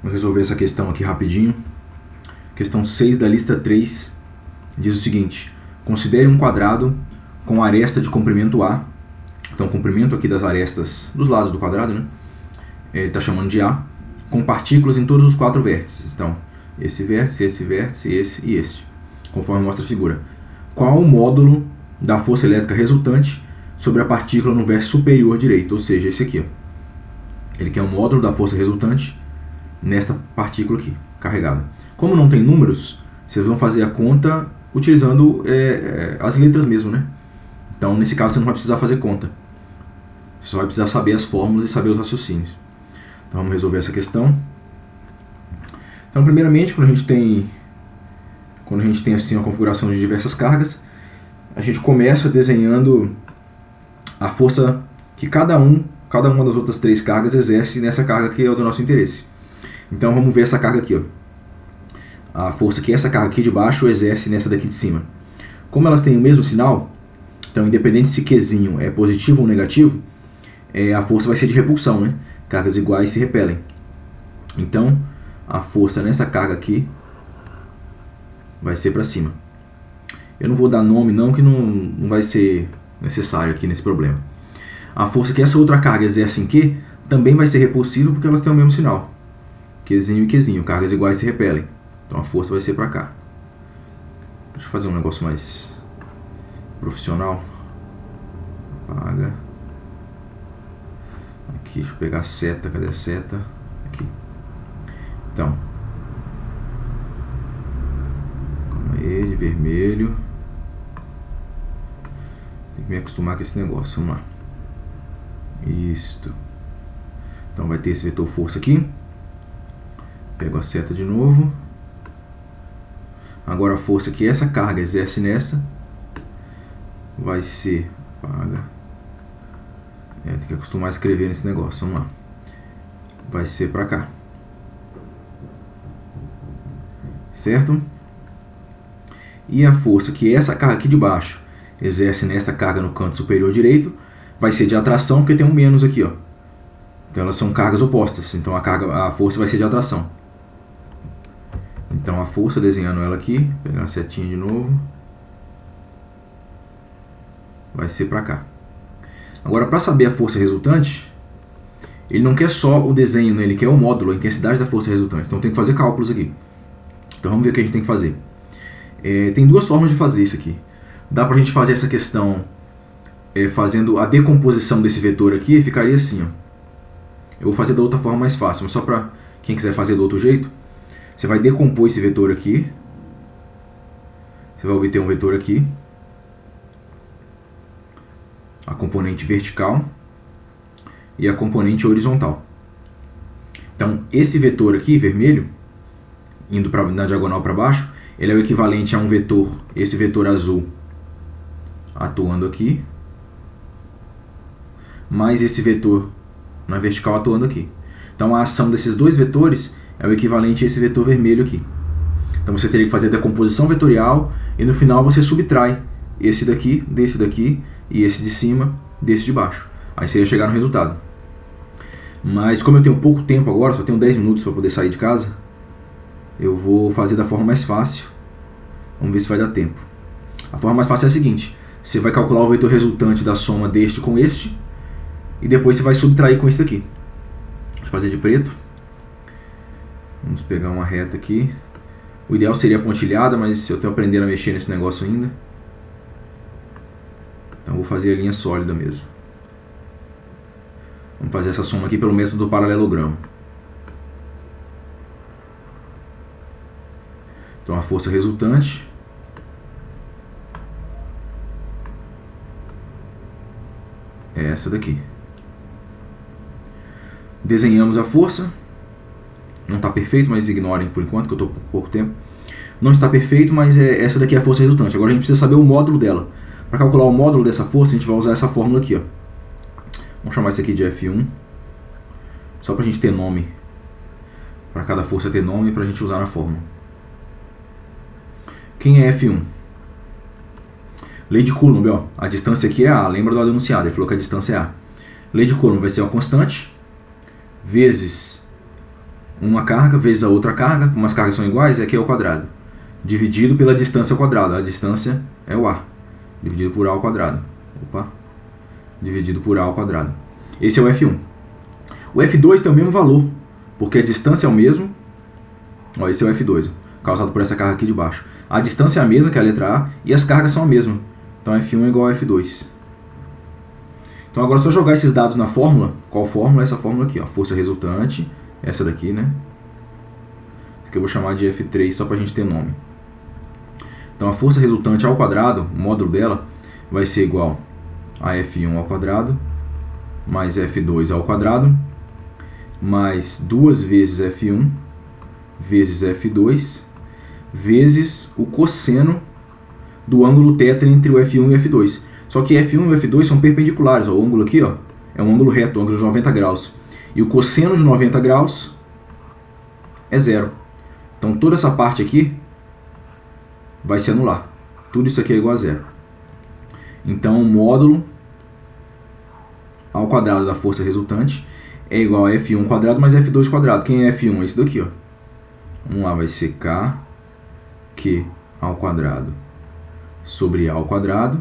Vamos resolver essa questão aqui rapidinho. Questão 6 da lista 3 diz o seguinte: considere um quadrado com aresta de comprimento A. Então, o comprimento aqui das arestas dos lados do quadrado, né? Ele está chamando de A, com partículas em todos os 4 vértices. Então, esse vértice, esse e este, conforme mostra a figura. Qual o módulo da força elétrica resultante sobre a partícula no vértice superior direito? Ou seja, esse aqui, ó. Ele quer o módulo da força resultante nesta partícula aqui, carregada. Como não tem números, vocês vão fazer a conta utilizando as letras mesmo, né? Então, nesse caso, você não vai precisar fazer conta. Você só vai precisar saber as fórmulas e saber os raciocínios. Então, vamos resolver essa questão. Então, primeiramente, quando a gente tem assim uma configuração de diversas cargas, a gente começa desenhando a força que cada uma das outras 3 cargas exerce nessa carga que é o do nosso interesse. Então, vamos ver essa carga aqui, ó. A força que essa carga aqui de baixo exerce nessa daqui de cima. Como elas têm o mesmo sinal, então, independente se Qzinho é positivo ou negativo, a força vai ser de repulsão, né? Cargas iguais se repelem. Então, a força nessa carga aqui vai ser para cima. Eu não vou dar nome não, que não vai ser necessário aqui nesse problema. A força que essa outra carga exerce em Q também vai ser repulsiva porque elas têm o mesmo sinal. Qzinho e Qzinho, cargas iguais se repelem. Então a força vai ser para cá. Deixa eu fazer um negócio mais profissional. Apaga. Aqui, deixa eu pegar a seta. Cadê a seta? Aqui. Então. Calma aí, de vermelho. Tem que me acostumar com esse negócio. Vamos lá. Isto. Então vai ter esse vetor força aqui. Pego a seta de novo. Agora a força que essa carga exerce nessa vai ser... Apaga. Tem que acostumar a escrever nesse negócio. Vamos lá. Vai ser para cá. Certo? E a força que essa carga aqui de baixo exerce nessa carga no canto superior direito vai ser de atração, porque tem um menos aqui, ó. Então elas são cargas opostas. Então a força vai ser de atração. Então a força, desenhando ela aqui, pegar a setinha de novo, vai ser para cá. Agora, para saber a força resultante, ele não quer só o desenho, né? Ele quer o módulo, a intensidade da força resultante. Então tem que fazer cálculos aqui. Então vamos ver o que a gente tem que fazer. Tem 2 formas de fazer isso aqui. Dá para a gente fazer essa questão fazendo a decomposição desse vetor aqui, ficaria assim, ó. Eu vou fazer da outra forma mais fácil, mas só para quem quiser fazer do outro jeito. Você vai decompor esse vetor aqui. Você vai obter um vetor aqui. A componente vertical e a componente horizontal. Então, esse vetor aqui, vermelho, indo na diagonal para baixo, ele é o equivalente a um vetor, esse vetor azul, atuando aqui, mais esse vetor na vertical atuando aqui. Então, a ação desses 2 vetores é o equivalente a esse vetor vermelho aqui. Então você teria que fazer a decomposição vetorial e no final você subtrai esse daqui, desse daqui e esse de cima desse de baixo. Aí você ia chegar no resultado. Mas como eu tenho pouco tempo agora, só tenho 10 minutos para poder sair de casa, eu vou fazer da forma mais fácil. Vamos ver se vai dar tempo. A forma mais fácil é a seguinte: você vai calcular o vetor resultante da soma deste com este e depois você vai subtrair com esse aqui. Deixa eu fazer de preto. Vamos pegar uma reta aqui. O ideal seria pontilhada, mas eu estou aprendendo a mexer nesse negócio ainda. Então vou fazer a linha sólida mesmo. Vamos fazer essa soma aqui pelo método do paralelogramo. Então a força resultante é essa daqui. Desenhamos a força. Não está perfeito, mas ignorem por enquanto, que eu estou com pouco tempo. Não está perfeito, mas essa daqui é a força resultante. Agora a gente precisa saber o módulo dela. Para calcular o módulo dessa força, a gente vai usar essa fórmula aqui, ó. Vamos chamar isso aqui de F1. Só para a gente ter nome. Para cada força ter nome, para a gente usar na fórmula. Quem é F1? Lei de Coulomb, ó. A distância aqui é A. Lembra do enunciado? Ele falou que a distância é A. Lei de Coulomb vai ser uma constante vezes uma carga vezes a outra carga, como as cargas são iguais, aqui é o quadrado, dividido pela distância ao quadrado. A distância é o A, dividido por A ao quadrado. Opa, dividido por A ao quadrado. Esse é o F1. O F2 tem o mesmo valor, porque a distância é o mesmo. Ó, esse é o F2, causado por essa carga aqui de baixo. A distância é a mesma, que é a letra A, e as cargas são a mesma. Então F1 é igual a F2. Então agora é só jogar esses dados na fórmula. Qual fórmula? Essa fórmula aqui, ó, força resultante. Essa daqui, né? Isso aqui eu vou chamar de F3 só para a gente ter nome. Então a força resultante ao quadrado, o módulo dela, vai ser igual a F1 ao quadrado mais F2 ao quadrado mais 2 vezes F1 vezes F2 vezes o cosseno do ângulo θ entre o F1 e o F2. Só que F1 e F2 são perpendiculares. Ó, o ângulo aqui, ó, é um ângulo reto, um ângulo de 90 graus. E o cosseno de 90 graus é zero. Então toda essa parte aqui vai se anular. Tudo isso aqui é igual a zero. Então o módulo ao quadrado da força resultante é igual a F1 quadrado mais F2 quadrado. Quem é F1? É esse daqui, ó. Vamos lá, vai ser Q ao quadrado sobre A ao quadrado.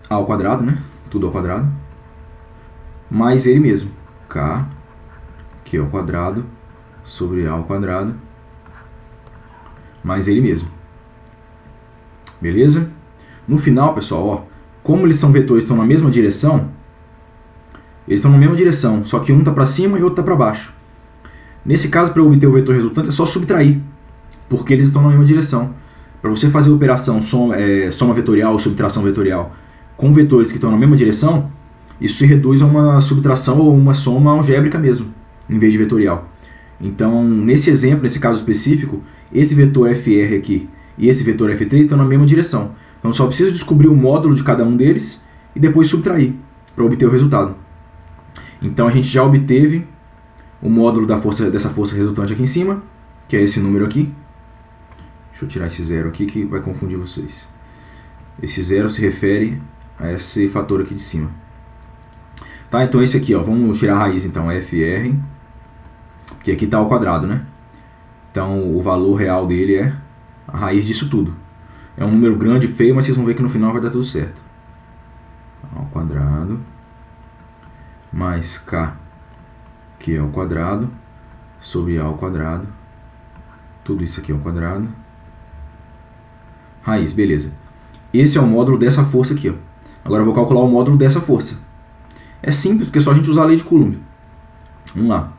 A ao quadrado, né? Tudo ao quadrado. Mais ele mesmo. Q ao quadrado sobre A ao quadrado. Mais ele mesmo. Beleza? No final, pessoal, ó, como eles são vetores, estão na mesma direção, eles estão na mesma direção, só que um está para cima e o outro está para baixo. Nesse caso, para obter o vetor resultante, é só subtrair, porque eles estão na mesma direção. Para você fazer a operação soma vetorial ou subtração vetorial com vetores que estão na mesma direção, isso se reduz a uma subtração ou uma soma algébrica mesmo, em vez de vetorial. Então, nesse exemplo, nesse caso específico, esse vetor FR aqui e esse vetor F3 estão na mesma direção. Então, só preciso descobrir o módulo de cada um deles e depois subtrair para obter o resultado. Então, a gente já obteve o módulo dessa força resultante aqui em cima, que é esse número aqui. Deixa eu tirar esse zero aqui que vai confundir vocês. Esse zero se refere a esse fator aqui de cima. Tá, então esse aqui, ó, vamos tirar a raiz então, FR, que aqui está ao quadrado, né? Então o valor real dele é a raiz disso tudo. É um número grande, feio, mas vocês vão ver que no final vai dar tudo certo. Ao quadrado mais K, que é ao quadrado, sobre A ao quadrado. Tudo isso aqui ao quadrado. Raiz, beleza. Esse é o módulo dessa força aqui, ó. Agora eu vou calcular o módulo dessa força. É simples, porque é só a gente usar a lei de Coulomb. Vamos lá.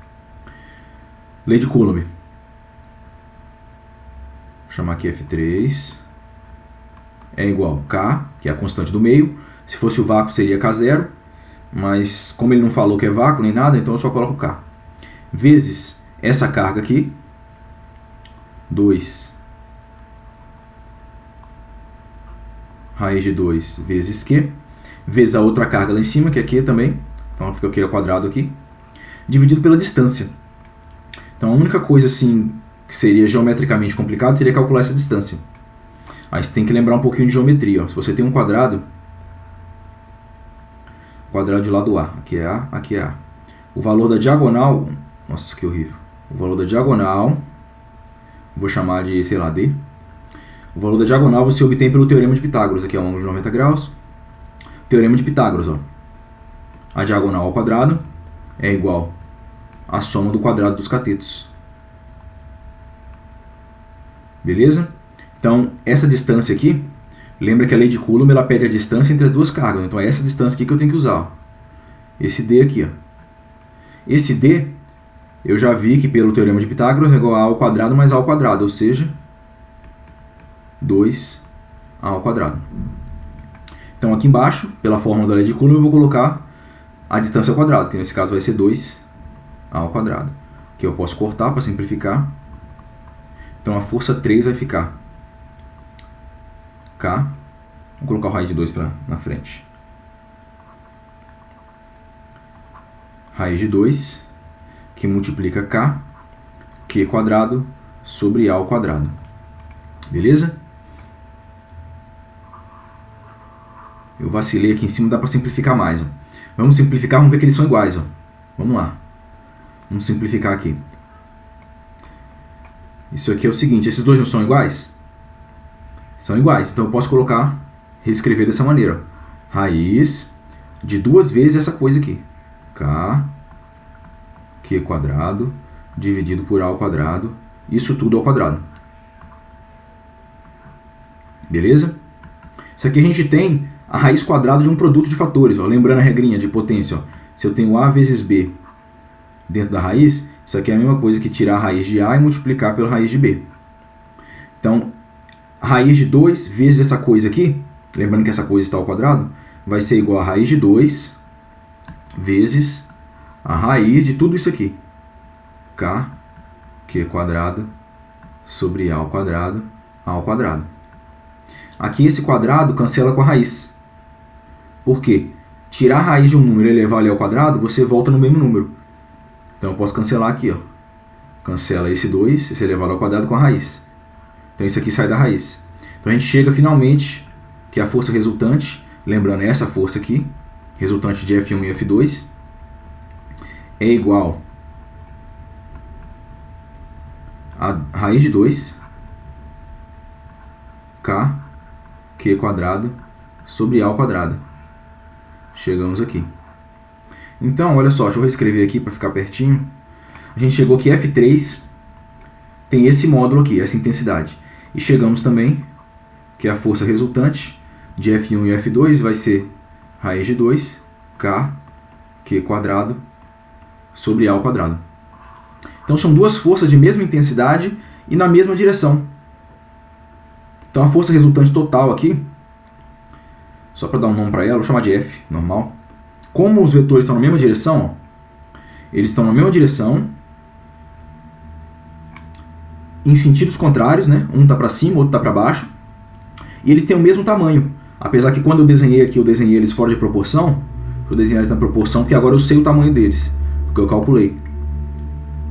Lei de Coulomb. Vou chamar aqui F3. É igual a K, que é a constante do meio. Se fosse o vácuo seria K0. Mas como ele não falou que é vácuo nem nada, então eu só coloco K. Vezes essa carga aqui. 2 raiz de 2 vezes Q. Vezes a outra carga lá em cima, que é Q também. Então fica Q ao quadrado aqui. Dividido pela distância. Então a única coisa assim que seria geometricamente complicado seria calcular essa distância. Aí você tem que lembrar um pouquinho de geometria. Ó. Se você tem um quadrado de lado A, aqui é A, aqui é A. O valor da diagonal, nossa, que horrível. O valor da diagonal, vou chamar de, sei lá, D. O valor da diagonal você obtém pelo teorema de Pitágoras. Aqui é um ângulo de 90 graus. Teorema de Pitágoras, ó. A diagonal ao quadrado é igual à soma do quadrado dos catetos. Beleza? Então, essa distância aqui, lembra que a lei de Coulomb ela pede a distância entre as duas cargas. Então, é essa distância aqui que eu tenho que usar. Ó. Esse D aqui. Ó. Esse D, eu já vi que pelo teorema de Pitágoras é igual a ao quadrado mais a ao quadrado, ou seja, 2a ao quadrado. Então, aqui embaixo, pela fórmula da lei de Coulomb, eu vou colocar a distância ao quadrado, que nesse caso vai ser 2a ao quadrado. Que eu posso cortar para simplificar. Então, a força 3 vai ficar K. Vou colocar o raiz de 2 na frente. Raiz de 2, que multiplica K, Q quadrado, sobre A ao quadrado. Beleza? Eu vacilei aqui em cima, dá para simplificar mais. Ó. Vamos simplificar, vamos ver que eles são iguais. Ó. Vamos lá. Vamos simplificar aqui. Isso aqui é o seguinte, esses dois não são iguais? São iguais, então eu posso colocar, reescrever dessa maneira. Raiz de 2 vezes essa coisa aqui. Q quadrado, dividido por A ao quadrado, isso tudo ao quadrado. Beleza? Isso aqui a gente tem a raiz quadrada de um produto de fatores. Ó. Lembrando a regrinha de potência. Ó. Se eu tenho A vezes B dentro da raiz, isso aqui é a mesma coisa que tirar a raiz de A e multiplicar pela raiz de B. Então, a raiz de 2 vezes essa coisa aqui, lembrando que essa coisa está ao quadrado, vai ser igual a raiz de 2 vezes a raiz de tudo isso aqui. Q quadrado sobre A ao quadrado, A ao quadrado. Aqui esse quadrado cancela com a raiz. Por quê? Tirar a raiz de um número e elevar ele ao quadrado, você volta no mesmo número. Então eu posso cancelar aqui. Ó. Cancela esse 2, esse elevado ao quadrado com a raiz. Então isso aqui sai da raiz. Então a gente chega finalmente que a força resultante, lembrando essa força aqui, resultante de F1 e F2, é igual a raiz de 2 Q quadrado sobre A ao quadrado. Chegamos aqui. Então, olha só, deixa eu reescrever aqui para ficar pertinho. A gente chegou que F3 tem esse módulo aqui, essa intensidade. E chegamos também que a força resultante de F1 e F2 vai ser raiz de 2 Q quadrado sobre A ao quadrado. Então são duas forças de mesma intensidade e na mesma direção. Então a força resultante total aqui, só para dar um nome para ela, vou chamar de F, normal. Como os vetores estão na mesma direção, ó, eles estão na mesma direção, em sentidos contrários, né? Um está para cima, o outro está para baixo, e eles têm o mesmo tamanho. Apesar que quando eu desenhei aqui, eu desenhei eles fora de proporção. Vou desenhar eles na proporção, porque agora eu sei o tamanho deles, porque eu calculei.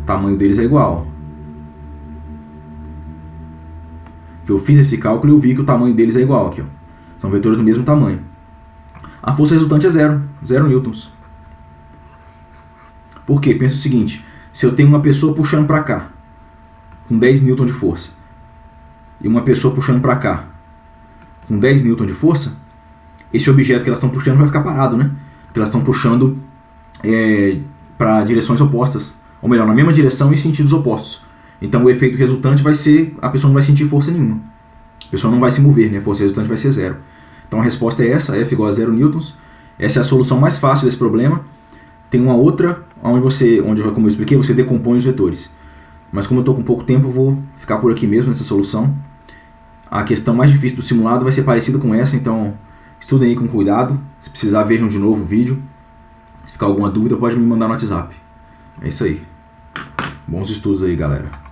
O tamanho deles é igual. Que eu fiz esse cálculo e eu vi que o tamanho deles é igual aqui, ó. São vetores do mesmo tamanho. A força resultante é 0 newtons. Por quê? Pensa o seguinte, se eu tenho uma pessoa puxando para cá, com 10 newton de força, e uma pessoa puxando para cá, com 10 newton de força, esse objeto que elas estão puxando vai ficar parado, né? Porque elas estão puxando para direções opostas, ou melhor, na mesma direção em sentidos opostos. Então o efeito resultante vai ser, a pessoa não vai sentir força nenhuma. A pessoa não vai se mover, né? A força resultante vai ser 0. Então a resposta é essa, F igual a 0 newtons. Essa é a solução mais fácil desse problema. Tem uma outra, onde como eu expliquei, você decompõe os vetores. Mas como eu estou com pouco tempo, eu vou ficar por aqui mesmo nessa solução. A questão mais difícil do simulado vai ser parecida com essa, então estudem aí com cuidado. Se precisar, vejam de novo o vídeo. Se ficar alguma dúvida, pode me mandar no WhatsApp. É isso aí. Bons estudos aí, galera.